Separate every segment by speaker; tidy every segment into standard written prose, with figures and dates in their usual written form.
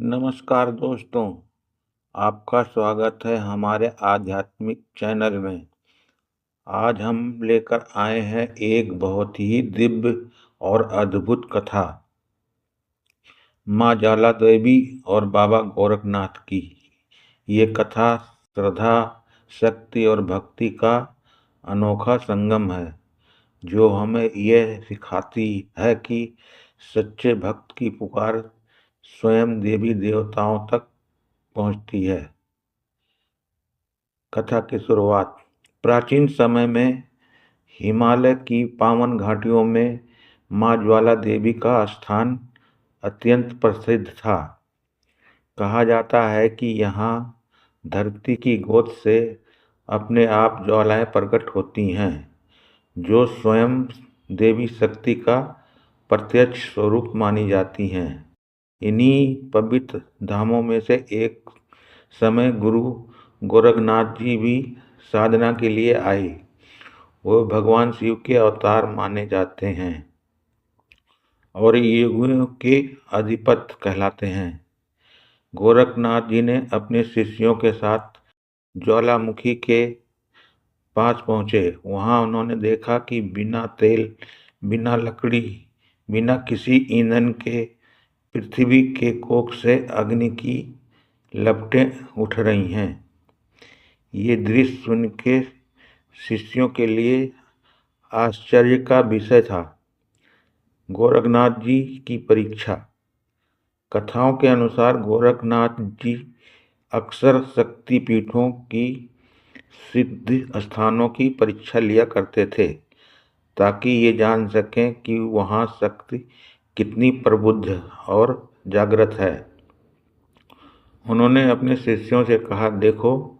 Speaker 1: नमस्कार दोस्तों, आपका स्वागत है हमारे आध्यात्मिक चैनल में। आज हम लेकर आए हैं एक बहुत ही दिव्य और अद्भुत कथा, माँ ज्वाला देवी और बाबा गोरखनाथ की। ये कथा श्रद्धा, शक्ति और भक्ति का अनोखा संगम है, जो हमें यह सिखाती है कि सच्चे भक्त की पुकार स्वयं देवी देवताओं तक पहुंचती है। कथा की शुरुआत। प्राचीन समय में हिमालय की पावन घाटियों में माँ ज्वाला देवी का स्थान अत्यंत प्रसिद्ध था। कहा जाता है कि यहाँ धरती की गोद से अपने आप ज्वालाएं प्रकट होती हैं, जो स्वयं देवी शक्ति का प्रत्यक्ष स्वरूप मानी जाती हैं। इन्हीं पवित्र धामों में से एक समय गुरु गोरखनाथ जी भी साधना के लिए आए। वो भगवान शिव के अवतार माने जाते हैं और योगियों के अधिपति कहलाते हैं। गोरखनाथ जी ने अपने शिष्यों के साथ ज्वालामुखी के पास पहुंचे। वहां उन्होंने देखा कि बिना तेल, बिना लकड़ी, बिना किसी ईंधन के पृथ्वी के कोख से अग्नि की लपटें उठ रही हैं। ये दृश्य सुन के शिष्यों के लिए आश्चर्य का विषय था। गोरखनाथ जी की परीक्षा। कथाओं के अनुसार गोरखनाथ जी अक्सर शक्तिपीठों की सिद्ध स्थानों की परीक्षा लिया करते थे, ताकि ये जान सकें कि वहाँ शक्ति कितनी प्रबुद्ध और जागृत है। उन्होंने अपने शिष्यों से कहा, देखो,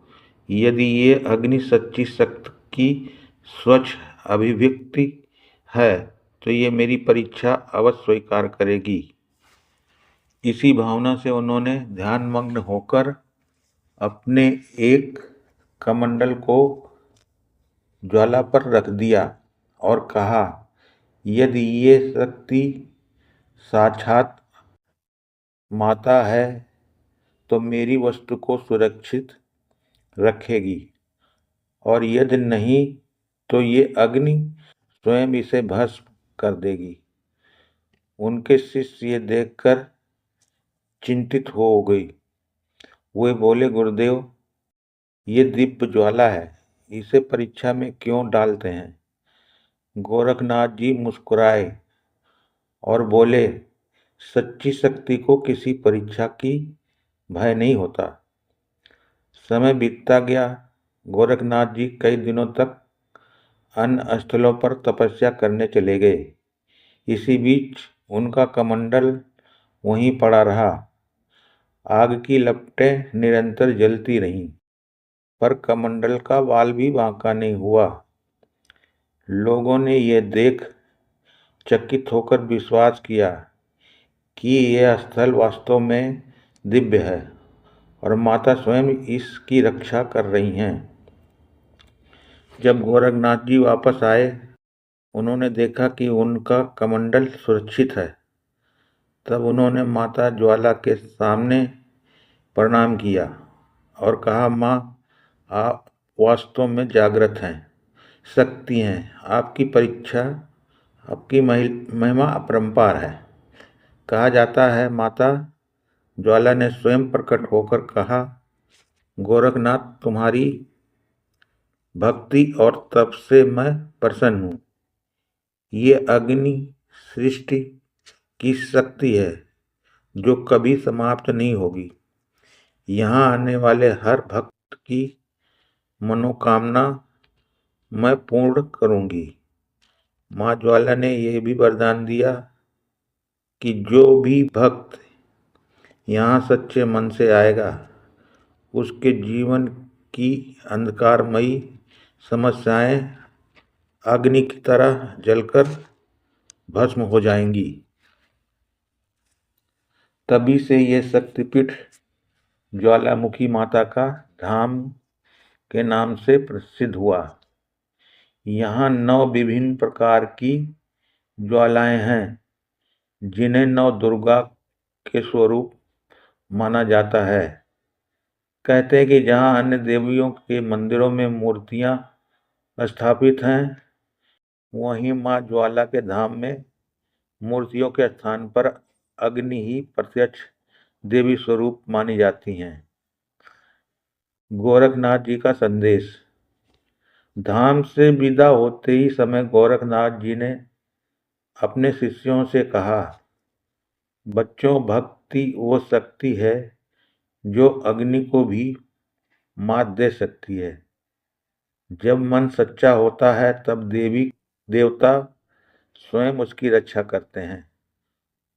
Speaker 1: यदि ये अग्नि सच्ची शक्ति की स्वच्छ अभिव्यक्ति है तो ये मेरी परीक्षा अवश्य स्वीकार करेगी। इसी भावना से उन्होंने ध्यानमग्न होकर अपने एक कमंडल को ज्वाला पर रख दिया और कहा, यदि ये शक्ति साक्षात माता है तो मेरी वस्तु को सुरक्षित रखेगी, और यदि नहीं तो ये अग्नि स्वयं इसे भस्म कर देगी। उनके शिष्य ये देखकर चिंतित हो गई। वे बोले, गुरुदेव, ये दिव्य ज्वाला है, इसे परीक्षा में क्यों डालते हैं? गोरखनाथ जी मुस्कुराए और बोले, सच्ची शक्ति को किसी परीक्षा की भय नहीं होता। समय बीतता गया। गोरखनाथ जी कई दिनों तक अन्य स्थलों पर तपस्या करने चले गए। इसी बीच उनका कमंडल वहीं पड़ा रहा। आग की लपटें निरंतर जलती रहीं, पर कमंडल का वाल भी बांका नहीं हुआ। लोगों ने यह देख चकित होकर विश्वास किया कि यह स्थल वास्तव में दिव्य है और माता स्वयं इसकी रक्षा कर रही हैं। जब गोरखनाथ जी वापस आए, उन्होंने देखा कि उनका कमंडल सुरक्षित है। तब उन्होंने माता ज्वाला के सामने प्रणाम किया और कहा, माँ, आप वास्तव में जागृत हैं, शक्ति हैं। आपकी परीक्षा, आपकी महिमा अपरंपार है। कहा जाता है, माता ज्वाला ने स्वयं प्रकट होकर कहा, गोरखनाथ, तुम्हारी भक्ति और तप से मैं प्रसन्न हूँ। ये अग्नि सृष्टि की शक्ति है जो कभी समाप्त नहीं होगी। यहाँ आने वाले हर भक्त की मनोकामना मैं पूर्ण करूँगी। माँ ज्वाला ने यह भी वरदान दिया कि जो भी भक्त यहाँ सच्चे मन से आएगा, उसके जीवन की अंधकारमयी समस्याएं अग्नि की तरह जलकर भस्म हो जाएंगी। तभी से यह शक्तिपीठ ज्वालामुखी माता का धाम के नाम से प्रसिद्ध हुआ। यहाँ 9 विभिन्न प्रकार की ज्वालाएं हैं, जिन्हें 9 दुर्गा के स्वरूप माना जाता है। कहते हैं कि जहाँ अन्य देवियों के मंदिरों में मूर्तियाँ स्थापित हैं, वहीं माँ ज्वाला के धाम में मूर्तियों के स्थान पर अग्नि ही प्रत्यक्ष देवी स्वरूप मानी जाती हैं। गोरखनाथ जी का संदेश। धाम से विदा होते ही समय गोरखनाथ जी ने अपने शिष्यों से कहा, बच्चों, भक्ति वो शक्ति है जो अग्नि को भी मात दे सकती है। जब मन सच्चा होता है तब देवी देवता स्वयं उसकी रक्षा करते हैं।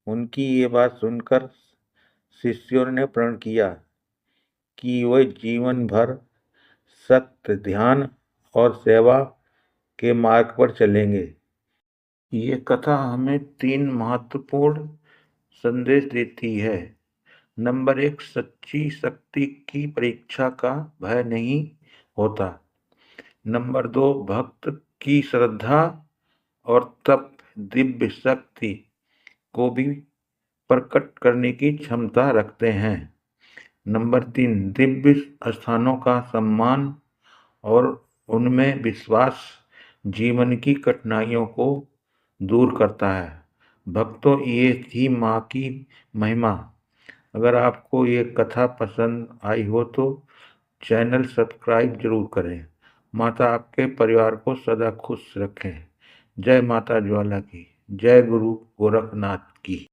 Speaker 1: उनकी ये बात सुनकर शिष्यों ने प्रण किया कि वे जीवन भर सत्य, ध्यान और सेवा के मार्ग पर चलेंगे। ये कथा हमें 3 महत्वपूर्ण संदेश देती है। नंबर 1, सच्ची शक्ति की परीक्षा का भय नहीं होता। नंबर 2, भक्त की श्रद्धा और तप दिव्य शक्ति को भी प्रकट करने की क्षमता रखते हैं। नंबर 3, दिव्य स्थानों का सम्मान और उनमें विश्वास जीवन की कठिनाइयों को दूर करता है। भक्तों, ये थी माँ की महिमा। अगर आपको ये कथा पसंद आई हो तो चैनल सब्सक्राइब जरूर करें। माता आपके परिवार को सदा खुश रखें। जय माता ज्वाला की, जय गुरु गोरखनाथ की।